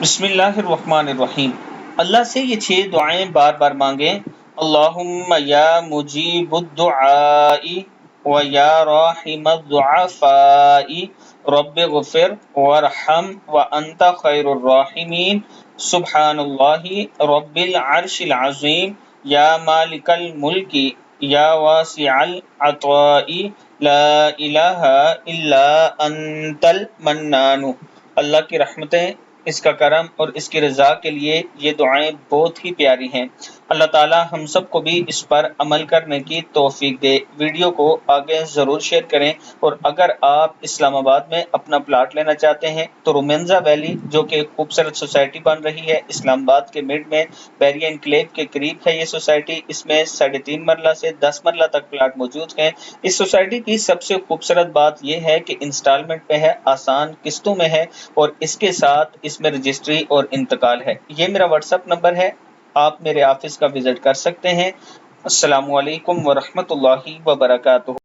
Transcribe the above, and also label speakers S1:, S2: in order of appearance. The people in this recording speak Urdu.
S1: بسم اللہ الرحمن الرحیم۔ اللہ سے یہ 6 دعائیں بار بار مانگیں۔ اللہم یا مجیب الدعاء و یا راحم الضعفاء رب اغفر وارحم وانت خیر الراحمین سبحان اللہ رب العرش العظیم یا مالک الملک یا واسع العطاء لا الہ الا انت المنان۔ اللہ کی رحمتیں، اس کا کرم اور اس کی رضا کے لیے یہ دعائیں بہت ہی پیاری ہیں۔ اللہ تعالی ہم سب کو بھی اس پر عمل کرنے کی توفیق دے۔ ویڈیو کو آگے ضرور شیئر کریں، اور اگر آپ اسلام آباد میں اپنا پلاٹ لینا چاہتے ہیں تو رومینزا ویلی جو کہ خوبصورت سوسائٹی بن رہی ہے اسلام آباد کے مڈ میں، بیری انکلیو کے قریب ہے یہ سوسائٹی۔ اس میں 3.5 مرلہ سے 10 مرلہ تک پلاٹ موجود ہیں۔ اس سوسائٹی کی سب سے خوبصورت بات یہ ہے کہ انسٹالمنٹ پہ ہے، آسان قسطوں میں ہے، اور اس کے ساتھ اس میں رجسٹری اور انتقال ہے۔ یہ میرا واٹس ایپ نمبر ہے، آپ میرے آفس کا وزٹ کر سکتے ہیں۔ السلام علیکم ورحمۃ اللہ وبرکاتہ۔